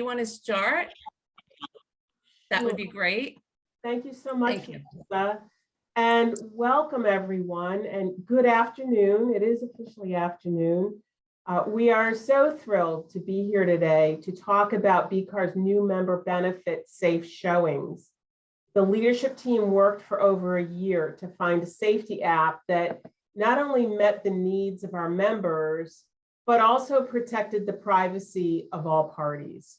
You want to start? That would be great. Thank you so much, Thank you. Lisa. And welcome everyone, and good afternoon. It is officially afternoon. We are so thrilled to be here today to talk about BCAR's new member benefit, SafeShowings. The leadership team worked for over a year to find a safety app that not only met the needs of our members, but also protected the privacy of all parties.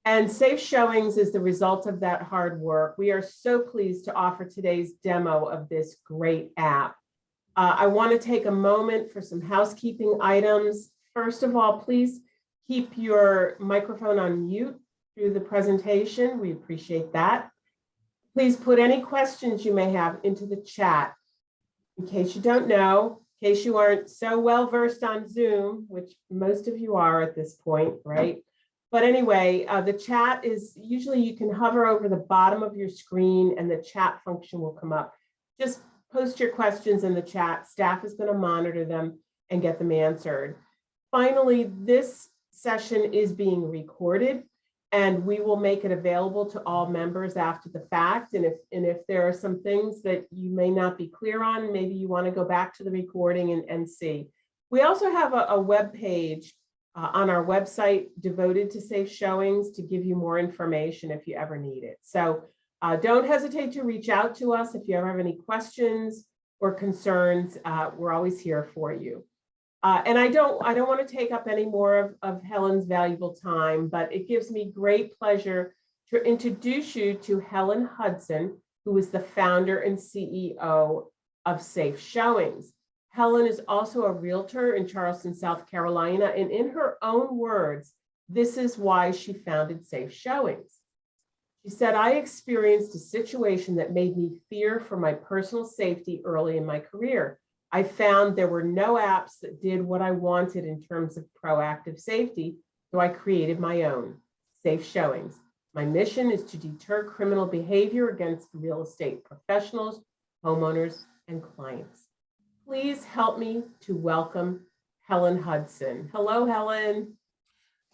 And SafeShowings is the result of that hard work. We are so pleased to offer today's demo of this great app. I want to take a moment for some housekeeping items. First of all, please keep your microphone on mute through the presentation. We appreciate that. Please put any questions you may have into the chat. In case you don't know, in case you aren't so well versed on Zoom, which most of you are at this point, right? But anyway, the chat is usually you can hover over the bottom of your screen and the chat function will come up. Just post your questions in the chat. Staff is going to monitor them and get them answered. Finally, this session is being recorded and we will make it available to all members after the fact. And if there are some things that you may not be clear on, maybe you want to go back to the recording and see. We also have a web page on our website devoted to SafeShowings to give you more information if you ever need it. So don't hesitate to reach out to us if you ever have any questions or concerns. We're always here for you. And I don't want to take up any more of Helen's valuable time, but it gives me great pleasure to introduce you to Helen Hudson, who is the founder and CEO of SafeShowings. Helen is also a realtor in Charleston, South Carolina, and in her own words, this is why she founded SafeShowings. She said, "I experienced a situation that made me fear for my personal safety early in my career. I found there were no apps that did what I wanted in terms of proactive safety, so I created my own, SafeShowings. My mission is to deter criminal behavior against real estate professionals, homeowners, and clients." Please help me to welcome Helen Hudson. Hello, Helen.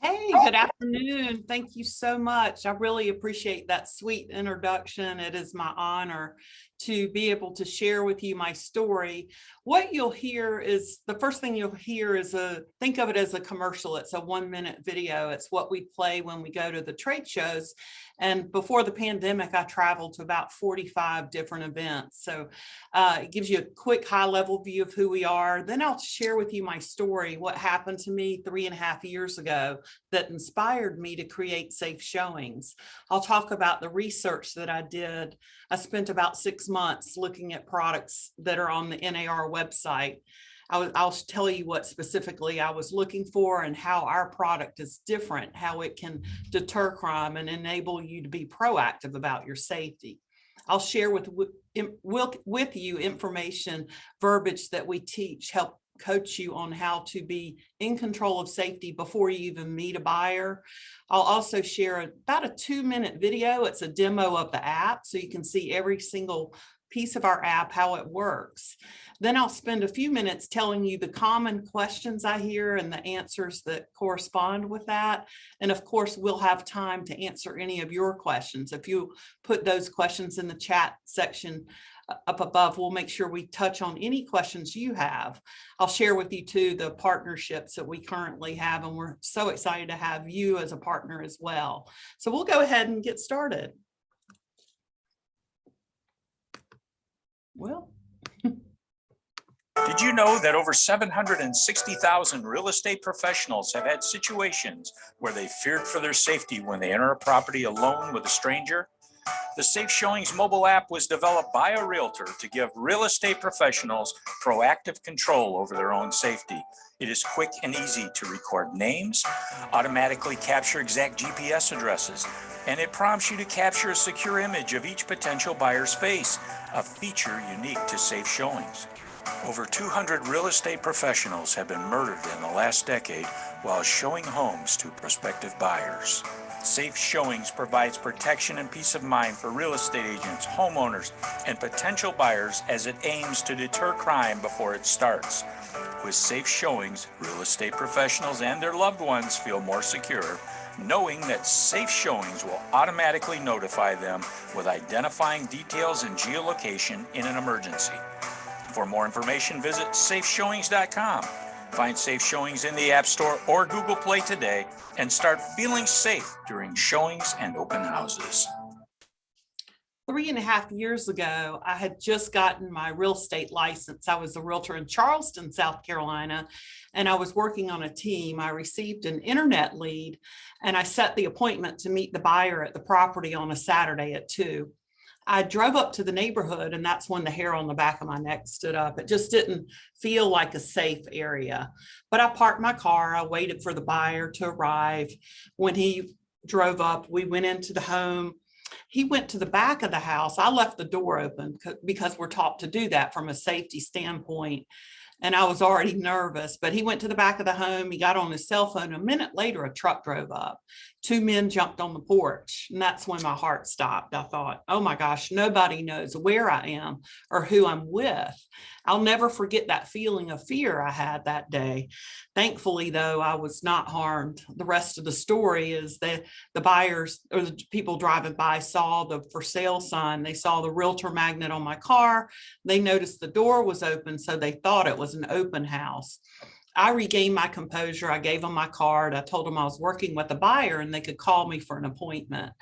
Hey, good afternoon. Thank you so much. I really appreciate that sweet introduction. It is my honor to be able to share with you my story. What you'll hear is, the first thing you'll hear is think of it as a commercial. It's a 1-minute video. It's what we play when we go to the trade shows. And before the pandemic, I traveled to about 45 different events. So it gives you a quick high-level view of who we are. Then I'll share with you my story, what happened to me 3.5 years ago that inspired me to create SafeShowings. I'll talk about the research that I did. I spent about 6 months looking at products that are on the NAR website. I'll tell you what specifically I was looking for and how our product is different, how it can deter crime and enable you to be proactive about your safety. I'll share with you information, verbiage that we teach, help coach you on how to be in control of safety before you even meet a buyer. I'll also share about a 2-minute video. It's a demo of the app, so you can see every single piece of our app, how it works. Then I'll spend a few minutes telling you the common questions I hear and the answers that correspond with that. And of course, we'll have time to answer any of your questions. If you put those questions in the chat section up above, we'll make sure we touch on any questions you have. I'll share with you too the partnerships that we currently have, and we're so excited to have you as a partner as well. So we'll go ahead and get started. Well, did you know that over 760,000 real estate professionals have had situations where they feared for their safety when they enter a property alone with a stranger? The SafeShowings mobile app was developed by a realtor to give real estate professionals proactive control over their own safety. It is quick and easy to record names, automatically capture exact GPS addresses, and it prompts you to capture a secure image of each potential buyer's face, a feature unique to SafeShowings. Over 200 real estate professionals have been murdered in the last decade while showing homes to prospective buyers. SafeShowings provides protection and peace of mind for real estate agents, homeowners, and potential buyers as it aims to deter crime before it starts. With SafeShowings, real estate professionals and their loved ones feel more secure, knowing that SafeShowings will automatically notify them with identifying details and geolocation in an emergency. For more information, visit SafeShowings.com. Find SafeShowings in the App Store or Google Play today and start feeling safe during showings and open houses. 3.5 years ago, I had just gotten my real estate license. I was a realtor in Charleston, South Carolina, and I was working on a team. I received an internet lead, and I set the appointment to meet the buyer at the property on a Saturday at 2. I drove up to the neighborhood, and that's when the hair on the back of my neck stood up. It just didn't feel like a safe area. But I parked my car. I waited for the buyer to arrive. When he drove up, we went into the home. He went to the back of the house. I left the door open because we're taught to do that from a safety standpoint. And I was already nervous, but he went to the back of the home. He got on his cell phone. A minute later, a truck drove up. 2 men jumped on the porch. And that's when my heart stopped. I thought, oh my gosh, nobody knows where I am or who I'm with. I'll never forget that feeling of fear I had that day. Thankfully, though, I was not harmed. The rest of the story is that the buyers or the people driving by saw the for sale sign. They saw the realtor magnet on my car. They noticed the door was open, so they thought it was an open house. I regained my composure. I gave them my card. I told them I was working with a buyer and they could call me for an appointment.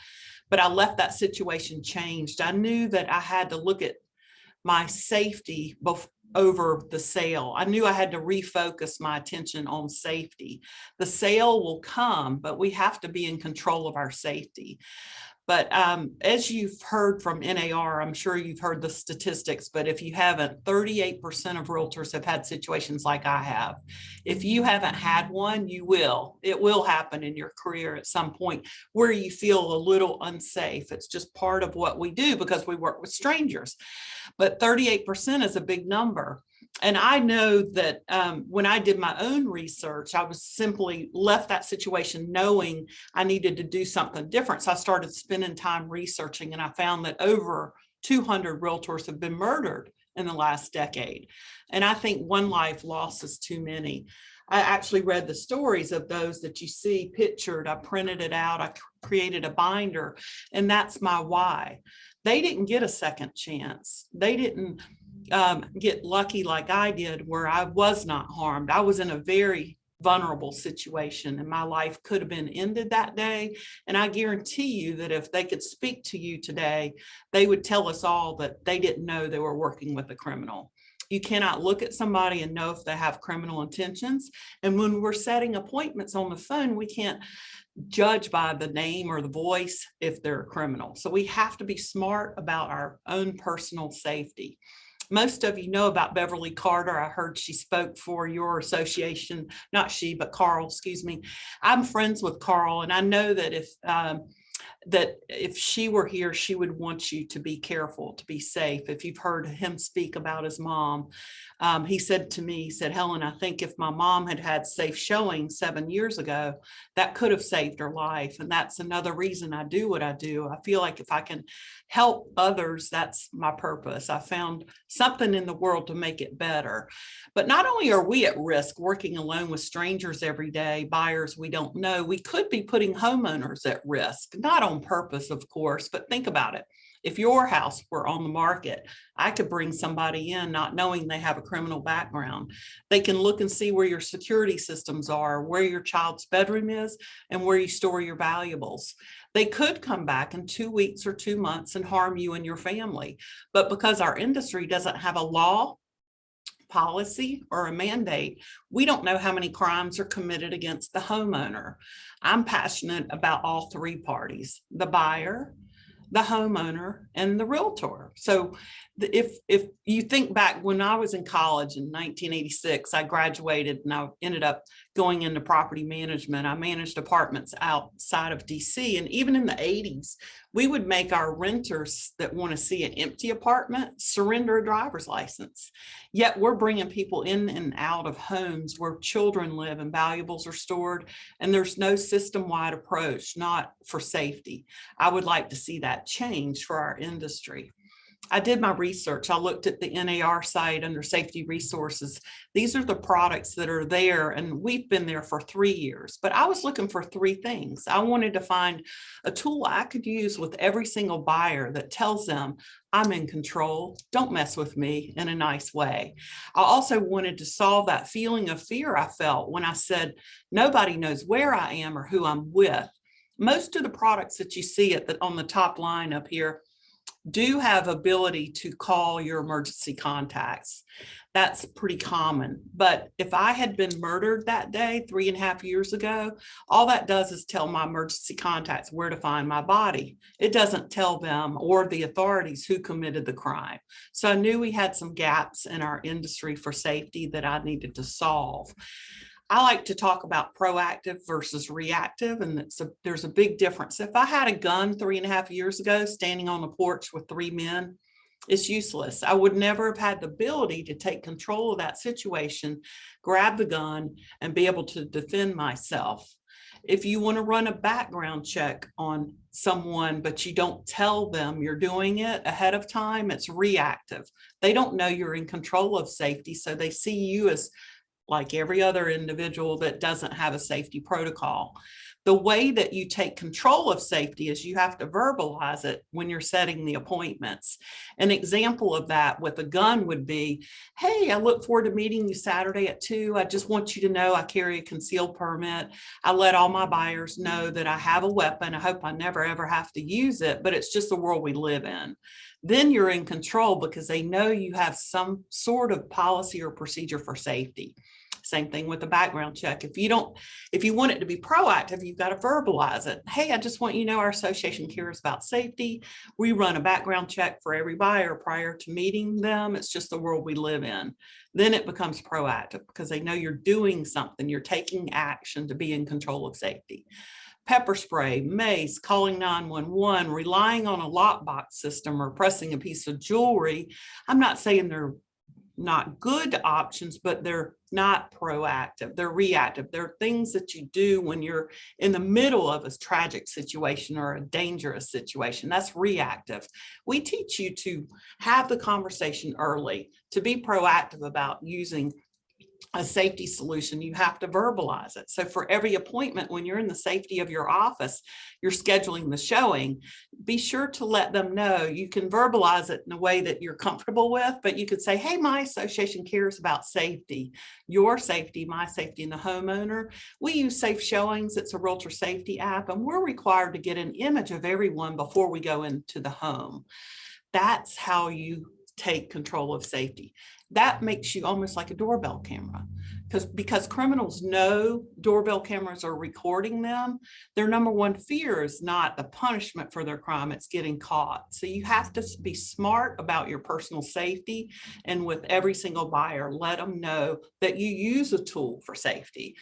But I left that situation changed. I knew that I had to look at my safety over the sale. I knew I had to refocus my attention on safety. The sale will come, but we have to be in control of our safety. But as you've heard from NAR, I'm sure you've heard the statistics, but if you haven't, 38% of realtors have had situations like I have. If you haven't had one, you will. It will happen in your career at some point where you feel a little unsafe. It's just part of what we do because we work with strangers. But 38% is a big number. And I know that when I did my own research, I was simply left that situation knowing I needed to do something different. So I started spending time researching, and I found that over 200 realtors have been murdered in the last decade. And I think one life lost is too many. I actually read the stories of those that you see pictured. I printed it out. I created a binder, and that's my why. They didn't get a second chance. They didn't get lucky like I did, where I was not harmed. I was in a very vulnerable situation, and my life could have been ended that day. And I guarantee you that if they could speak to you today, they would tell us all that they didn't know they were working with a criminal. You cannot look at somebody and know if they have criminal intentions. And when we're setting appointments on the phone, we can't judge by the name or the voice if they're a criminal. So we have to be smart about our own personal safety. Most of you know about Beverly Carter. I heard she spoke for your association, not she, but Carl, excuse me. I'm friends with Carl, and I know that if she were here, she would want you to be careful, to be safe. If you've heard him speak about his mom, he said to me, he said, Helen, I think if my mom had had SafeShowing 7 years ago, that could have saved her life. And that's another reason I do what I do. I feel like if I can help others, that's my purpose. I found something in the world to make it better. But not only are we at risk working alone with strangers every day, buyers we don't know, we could be putting homeowners at risk, not on purpose, of course, but think about it. If your house were on the market, I could bring somebody in not knowing they have a criminal background. They can look and see where your security systems are, where your child's bedroom is, and where you store your valuables. They could come back in 2 weeks or 2 months and harm you and your family. But because our industry doesn't have a law, policy, or a mandate, we don't know how many crimes are committed against the homeowner. I'm passionate about all three parties: the buyer, the homeowner, and the realtor. So if you think back, when I was in college in 1986, I graduated and I ended up going into property management. I managed apartments outside of DC. And even in the 80s, we would make our renters that want to see an empty apartment surrender a driver's license. Yet we're bringing people in and out of homes where children live and valuables are stored, and there's no system-wide approach, not for safety. I would like to see that change for our industry. I did my research. I looked at the NAR site under safety resources. These are the products that are there, and we've been there for 3 years. But I was looking for 3 things. I wanted to find a tool I could use with every single buyer that tells them, I'm in control, don't mess with me, in a nice way. I also wanted to solve that feeling of fear I felt when I said, nobody knows where I am or who I'm with. Most of the products that you see on the top line up here do have ability to call your emergency contacts. That's pretty common. But if I had been murdered that day 3.5 years ago, all that does is tell my emergency contacts where to find my body. It doesn't tell them or the authorities who committed the crime. So I knew we had some gaps in our industry for safety that I needed to solve. I like to talk about proactive versus reactive, and there's a big difference. If I had a gun 3.5 years ago standing on the porch with 3 men, it's useless. I would never have had the ability to take control of that situation, grab the gun, and be able to defend myself. If you want to run a background check on someone, but you don't tell them you're doing it ahead of time, it's reactive. They don't know you're in control of safety, so they see you as like every other individual that doesn't have a safety protocol. The way that you take control of safety is you have to verbalize it when you're setting the appointments. An example of that with a gun would be, hey, I look forward to meeting you Saturday at 2. I just want you to know I carry a concealed permit. I let all my buyers know that I have a weapon. I hope I never, ever have to use it, but it's just the world we live in. Then you're in control because they know you have some sort of policy or procedure for safety. Same thing with a background check. If you want it to be proactive, you've got to verbalize it. Hey, I just want you to know our association cares about safety. We run a background check for every buyer prior to meeting them. It's just the world we live in. Then it becomes proactive because they know you're doing something. You're taking action to be in control of safety. Pepper spray, mace, calling 911, relying on a lockbox system or pressing a piece of jewelry. I'm not saying they're not good options, but they're not proactive. They're reactive. They're things that you do when you're in the middle of a tragic situation or a dangerous situation. That's reactive. We teach you to have the conversation early, to be proactive about using a safety solution. You have to verbalize it. So for every appointment, when you're in the safety of your office, you're scheduling the showing, be sure to let them know. You can verbalize it in a way that you're comfortable with, but you could say, hey, my association cares about safety, your safety, my safety, and the homeowner. We use SafeShowings. It's a realtor safety app, and we're required to get an image of everyone before we go into the home. That's how you take control of safety. That makes you almost like a doorbell camera, because criminals know doorbell cameras are recording them. Their number one fear is not the punishment for their crime, it's getting caught. So you have to be smart about your personal safety, and with every single buyer, let them know that you use a tool for safety.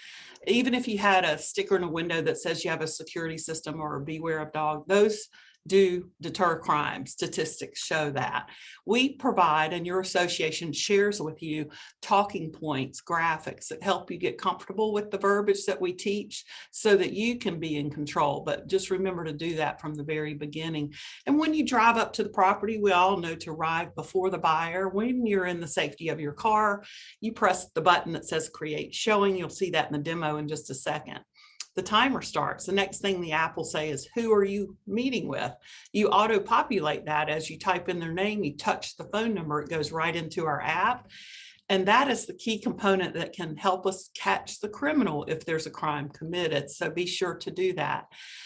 Even if you had a sticker in a window that says you have a security system or a beware of dog, those do deter crime. Statistics show that. We provide, and your association shares with you, talking points, graphics that help you get comfortable with the verbiage that we teach so that you can be in control. But just remember to do that from the very beginning. And when you drive up to the property, we all know to arrive before the buyer. When you're in the safety of your car, you press the button that says create showing. You'll see that in the demo in just a second. The timer starts. The next thing the app will say is, who are you meeting with? You auto-populate that as you type in their name, you touch the phone number, it goes right into our app. And that is the key component that can help us catch the criminal if there's a crime committed. So be sure to do that.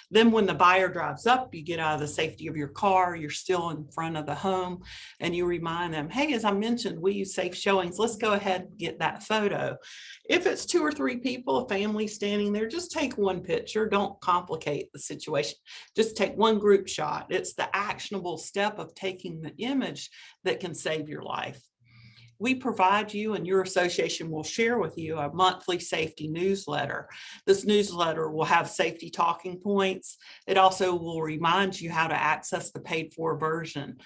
Then when the buyer drives up, you get out of the safety of your car, you're still in front of the home, and you remind them, hey, as I mentioned, we use SafeShowings. Let's go ahead and get that photo. If it's 2 or 3 people, a family standing there, just take one picture. Don't complicate the situation. Just take one group shot. It's the actionable step of taking the image that can save your life. We provide you, and your association will share with you, a monthly safety newsletter. This newsletter will have safety talking points. It also will remind you how to access the paid for version.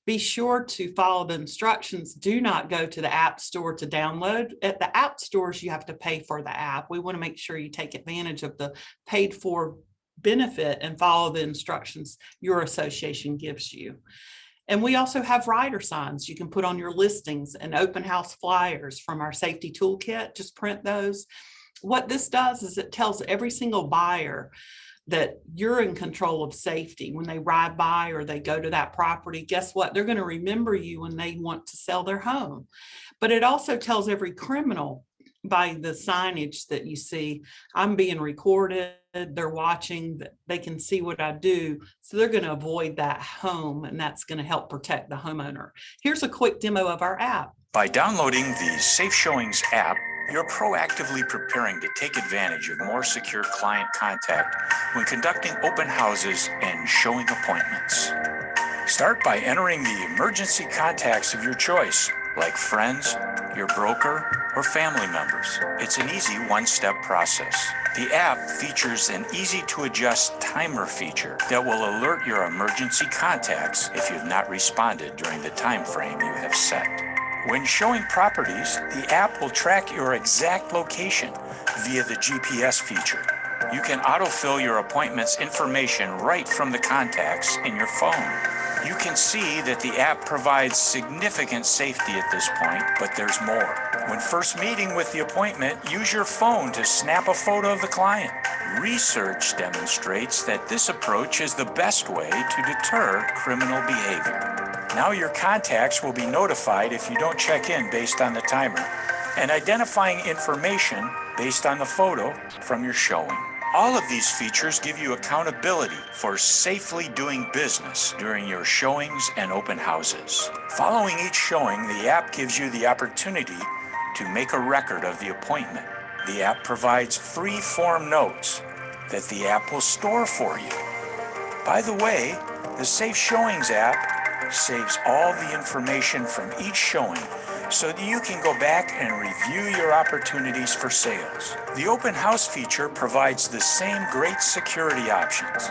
Be sure to follow the instructions. Do not go to the app store to download. At the app stores, you have to pay for the app. We want to make sure you take advantage of the paid for benefit and follow the instructions your association gives you. And we also have rider signs you can put on your listings and open house flyers from our safety toolkit. Just print those. What this does is it tells every single buyer that you're in control of safety. When they ride by or they go to that property, guess what? They're going to remember you when they want to sell their home. But it also tells every criminal by the signage that you see, I'm being recorded, they're watching, they can see what I do. So they're going to avoid that home, and that's going to help protect the homeowner. Here's a quick demo of our app. By downloading the SafeShowings app, you're proactively preparing to take advantage of more secure client contact when conducting open houses and showing appointments. Start by entering the emergency contacts of your choice, like friends, your broker, or family members. It's an easy one-step process. The app features an easy-to-adjust timer feature that will alert your emergency contacts if you've not responded during the time frame you have set. When showing properties, the app will track your exact location via the GPS feature. You can autofill your appointment's information right from the contacts in your phone. You can see that the app provides significant safety at this point, but there's more. When first meeting with the appointment, use your phone to snap a photo of the client. Research demonstrates that this approach is the best way to deter criminal behavior. Now your contacts will be notified if you don't check in based on the timer, and identifying information based on the photo from your showing. All of these features give you accountability for safely doing business during your showings and open houses. Following each showing, the app gives you the opportunity to make a record of the appointment. The app provides free form notes that the app will store for you. By the way, the SafeShowings app saves all the information from each showing so that you can go back and review your opportunities for sales. The open house feature provides the same great security options.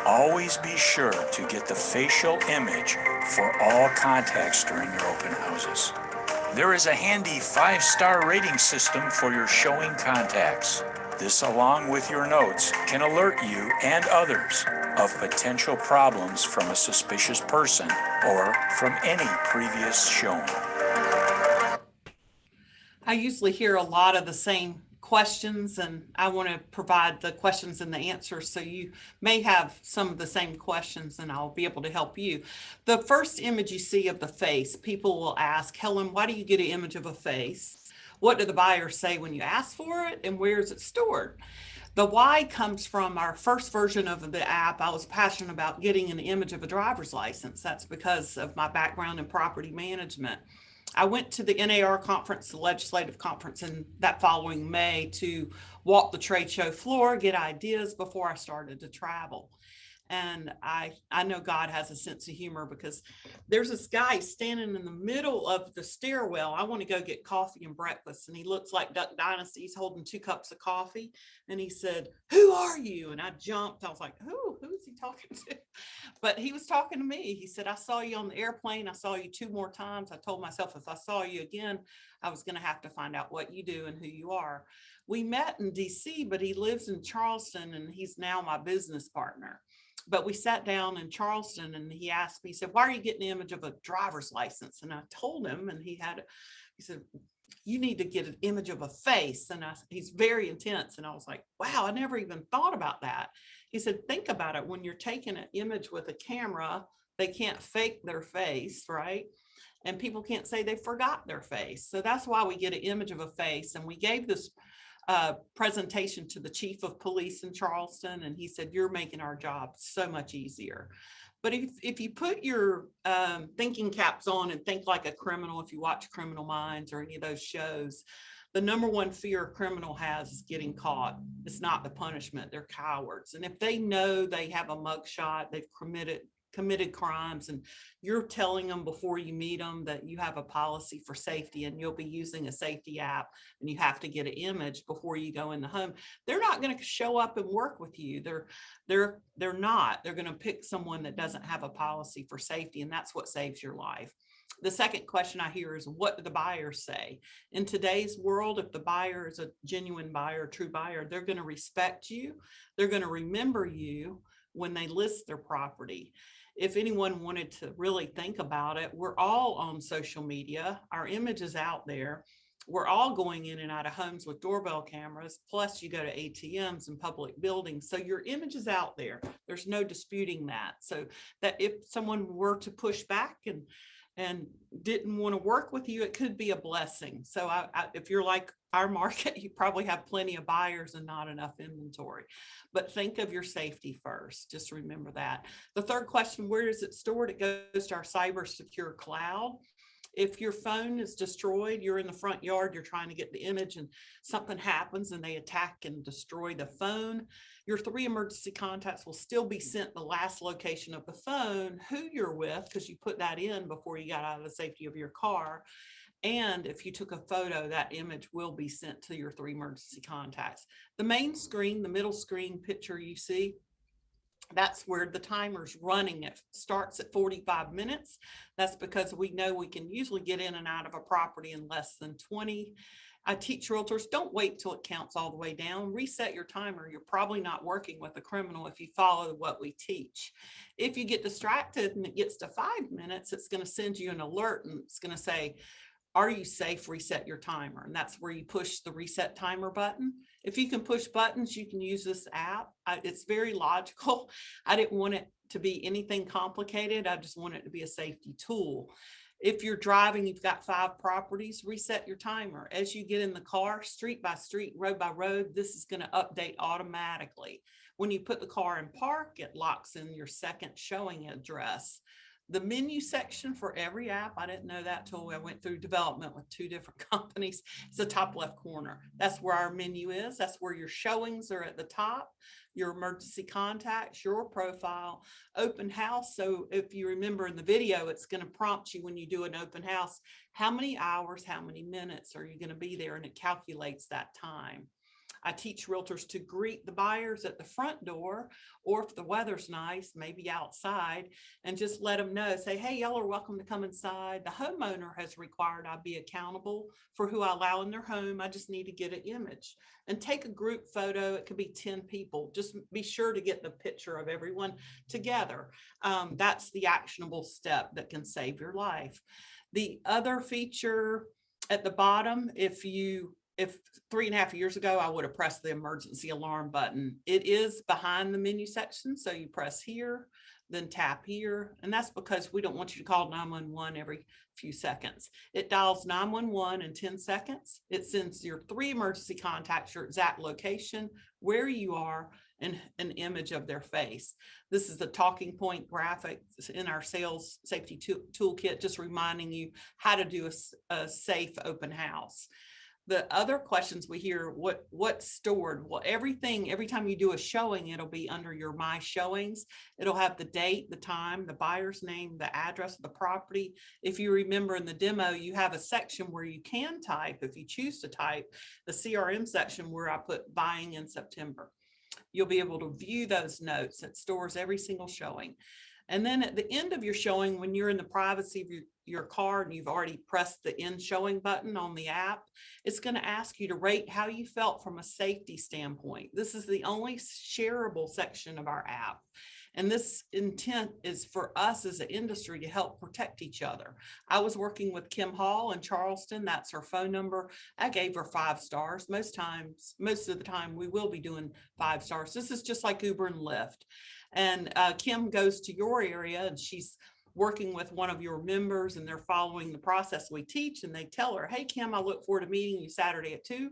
Always be sure to get the facial image for all contacts during your open houses. There is a handy 5-star rating system for your showing contacts. This, along with your notes, can alert you and others of potential problems from a suspicious person or from any previous showing. I usually hear a lot of the same questions, and I want to provide the questions and the answers. So you may have some of the same questions, and I'll be able to help you. The first image you see of the face, people will ask, Helen, why do you get an image of a face? What do the buyers say when you ask for it? And where is it stored? The why comes from our first version of the app. I was passionate about getting an image of a driver's license. That's because of my background in property management. I went to the NAR conference, the legislative conference, in that following May to walk the trade show floor, get ideas before I started to travel. And I know God has a sense of humor, because there's this guy standing in the middle of the stairwell. I want to go get coffee and breakfast. And he looks like Duck Dynasty. He's holding 2 cups of coffee. And he said, "Who are you?" And I jumped. I was like, who is he talking to? But he was talking to me. He said, "I saw you on the airplane. I saw you 2 more times. I told myself if I saw you again, I was going to have to find out what you do and who you are." We met in DC, but he lives in Charleston, and he's now my business partner. But we sat down in Charleston, and he asked me, he said, "Why are you getting the image of a driver's license?" And I told him, and he said, "You need to get an image of a face." And he's very intense. And I was like, wow, I never even thought about that. He said, "Think about it. When you're taking an image with a camera, they can't fake their face, right? And people can't say they forgot their face. So that's why we get an image of a face." And we gave this presentation to the chief of police in Charleston, and he said, "You're making our job so much easier." But if you put your thinking caps on and think like a criminal, if you watch Criminal Minds or any of those shows, the number one fear a criminal has is getting caught. It's not the punishment. They're cowards. And if they know they have a mugshot, they've committed crimes, and you're telling them before you meet them that you have a policy for safety and you'll be using a safety app, and you have to get an image before you go in the home, they're not going to show up and work with you. They're not. They're going to pick someone that doesn't have a policy for safety, and that's what saves your life. The second question I hear is, what do the buyers say? In today's world, if the buyer is a genuine buyer, true buyer, they're going to respect you. They're going to remember you when they list their property. if anyone wanted to really think about it, we're all on social media. Our image is out there. We're all going in and out of homes with doorbell cameras. Plus you go to ATMs and public buildings. So your image is out there. There's no disputing that. So that if someone were to push back and didn't want to work with you, it could be a blessing. So if you're like our market, you probably have plenty of buyers and not enough inventory. But think of your safety first. Just remember that. The third question, where is it stored? It goes to our cyber secure cloud. If your phone is destroyed, you're in the front yard, you're trying to get the image and something happens and they attack and destroy the phone, your 3 emergency contacts will still be sent the last location of the phone, who you're with, because you put that in before you got out of the safety of your car. And if you took a photo, that image will be sent to your 3 emergency contacts. The main screen, the middle screen picture you see, that's where the timer's running. It starts at 45 minutes. That's because we know we can usually get in and out of a property in less than 20. I teach realtors, don't wait till it counts all the way down. Reset your timer. You're probably not working with a criminal if you follow what we teach. If you get distracted and it gets to 5 minutes, it's going to send you an alert and it's going to say, are you safe? Reset your timer. And that's where you push the reset timer button. If you can push buttons, you can use this app. It's very logical. I didn't want it to be anything complicated. I just want it to be a safety tool. If you're driving, you've got 5 properties, reset your timer. As you get in the car, street by street, road by road, this is going to update automatically. When you put the car in park, it locks in your second showing address. The menu section for every app, I didn't know that till I went through development with 2 different companies. It's the top left corner. That's where our menu is. That's where your showings are at the top, your emergency contacts, your profile, open house. So if you remember in the video, it's going to prompt you when you do an open house, how many hours, how many minutes are you going to be there? And it calculates that time. I teach realtors to greet the buyers at the front door, or if the weather's nice, maybe outside, and just let them know, say, hey, y'all are welcome to come inside. The homeowner has required I be accountable for who I allow in their home. I just need to get an image and take a group photo. It could be 10 people. Just be sure to get the picture of everyone together. That's the actionable step that can save your life. The other feature at the bottom, if 3.5 years ago, I would have pressed the emergency alarm button. It is behind the menu section. So you press here, then tap here. And that's because we don't want you to call 911 every few seconds. It dials 911 in 10 seconds. It sends your 3 emergency contacts, your exact location, where you are, and an image of their face. This is the talking point graphic in our sales safety toolkit, just reminding you how to do a safe open house. The other questions we hear, what's stored? Well, every time you do a showing, it'll be under your My Showings. It'll have the date, the time, the buyer's name, the address of the property. If you remember in the demo, you have a section where you can type, if you choose to type, the CRM section where I put buying in September. You'll be able to view those notes. It stores every single showing. And then at the end of your showing, when you're in the privacy of your car and you've already pressed the end showing button on the app, it's going to ask you to rate how you felt from a safety standpoint. This is the only shareable section of our app. And this intent is for us as an industry to help protect each other. I was working with Kim Hall in Charleston. That's her phone number. I gave her 5 stars. Most of the time we will be doing 5 stars. This is just like Uber and Lyft. And Kim goes to your area and she's working with one of your members and they're following the process we teach, and they tell her, hey, Kim, I look forward to meeting you Saturday at 2.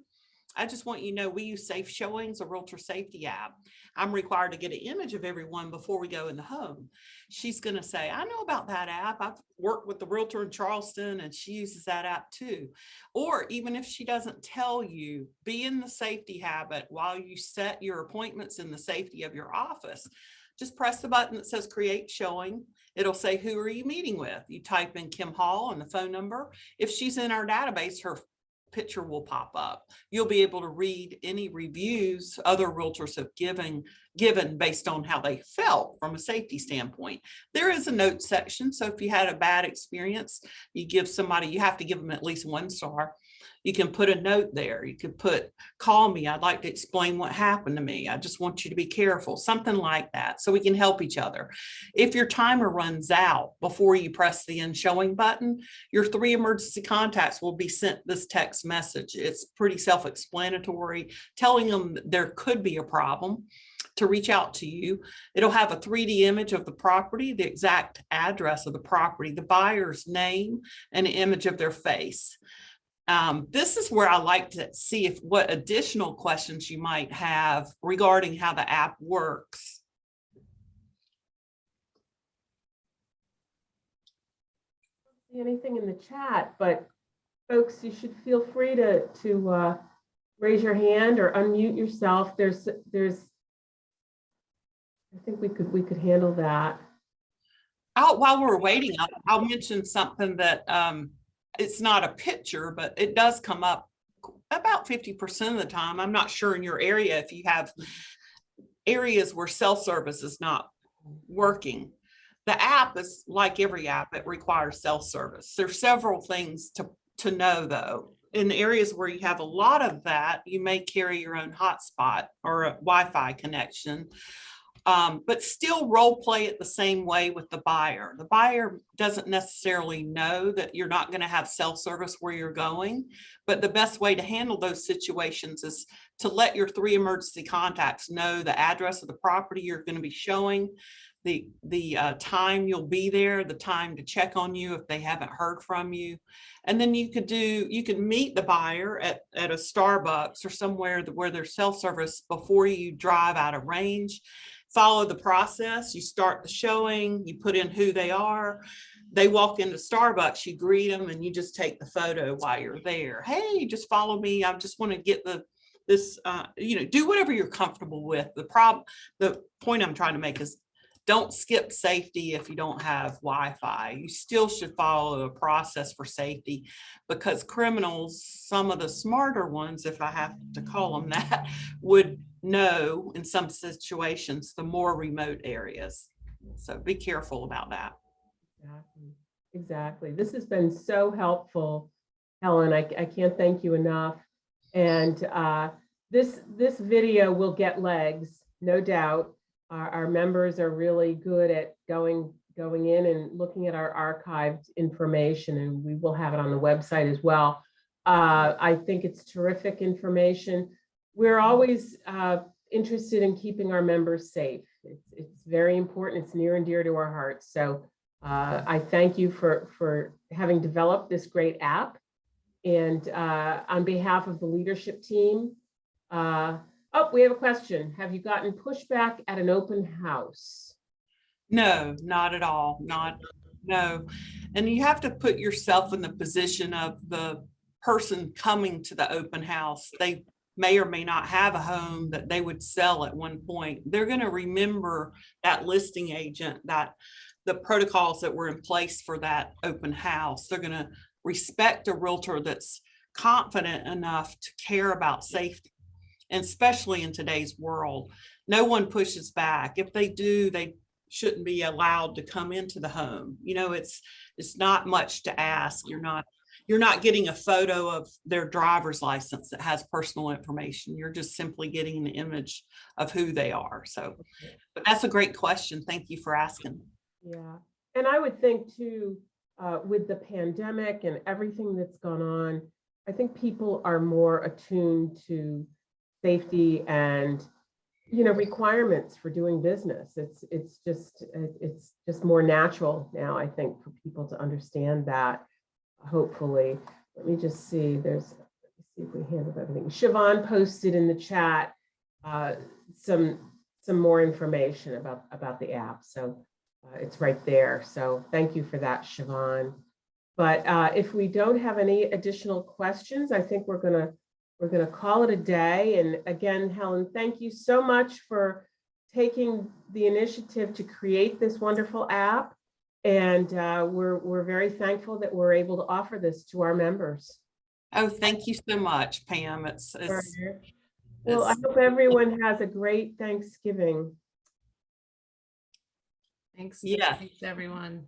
I just want you to know we use SafeShowings, a realtor safety app. I'm required to get an image of everyone before we go in the home. She's going to say, I know about that app. I've worked with the realtor in Charleston and she uses that app too. Or even if she doesn't tell you, be in the safety habit while you set your appointments in the safety of your office. Just press the button that says create showing. It'll say, who are you meeting with? You type in Kim Hall and the phone number. If she's in our database, her picture will pop up. You'll be able to read any reviews other realtors have given based on how they felt from a safety standpoint. There is a note section. So if you had a bad experience, you have to give them at least 1 star. You can put a note there. You could put, call me. I'd like to explain what happened to me. I just want you to be careful, something like that, so we can help each other. If your timer runs out before you press the end showing button, your 3 emergency contacts will be sent this text message. It's pretty self-explanatory, telling them there could be a problem, to reach out to you. It'll have a 3D image of the property, the exact address of the property, the buyer's name, and an image of their face. This is where I like to see if what additional questions you might have regarding how the app works. Anything in the chat, but folks, you should feel free to raise your hand or unmute yourself. I think we could handle that. While we're waiting, I'll mention something that it's not a picture, but it does come up about 50% of the time. I'm not sure in your area if you have areas where self-service is not working. The app is like every app, it requires self-service. There's several things to know though. In areas where you have a lot of that, you may carry your own hotspot or a Wi-Fi connection. But still role play it the same way with the buyer. The buyer doesn't necessarily know that you're not going to have self-service where you're going, but the best way to handle those situations is to let your 3 emergency contacts know the address of the property you're going to be showing, the time you'll be there, the time to check on you if they haven't heard from you. And then you can meet the buyer at a Starbucks or somewhere where there's self-service before you drive out of range. Follow the process. You start the showing, you put in who they are. They walk into Starbucks, you greet them, and you just take the photo while you're there. Hey, just follow me. I just want to get do whatever you're comfortable with. The point I'm trying to make is don't skip safety if you don't have Wi-Fi. You still should follow a process for safety, because criminals, some of the smarter ones, if I have to call them that, would know in some situations the more remote areas. So be careful about that. Exactly. This has been so helpful, Helen. I can't thank you enough. And this video will get legs, no doubt. Our members are really good at going in and looking at our archived information, and we will have it on the website as well. I think it's terrific information. We're always interested in keeping our members safe. It's very important. It's near and dear to our hearts. So I thank you for having developed this great app. And on behalf of the leadership team, we have a question. Have you gotten pushback at an open house? No, not at all. No. And you have to put yourself in the position of the person coming to the open house. They may or may not have a home that they would sell at one point. They're going to remember that listing agent, that the protocols that were in place for that open house. They're going to respect a realtor that's confident enough to care about safety. And especially in today's world, no one pushes back. If they do, they shouldn't be allowed to come into the home. You know, it's not much to ask. You're not getting a photo of their driver's license that has personal information. You're just simply getting an image of who they are. So, but that's a great question. Thank you for asking. Yeah, and I would think too, with the pandemic and everything that's gone on, I think people are more attuned to safety and requirements for doing business. It's just more natural now, I think, for people to understand that. Hopefully, let me just see. Let me see if we handled everything. Siobhan posted in the chat some more information about the app, so it's right there. So thank you for that, Siobhan. But if we don't have any additional questions, I think we're gonna call it a day. And again, Helen, thank you so much for taking the initiative to create this wonderful app. And we're very thankful that we're able to offer this to our members. Oh, thank you so much, Pam. Well, I hope everyone has a great Thanksgiving. Thanks. Yeah. Thanks, everyone.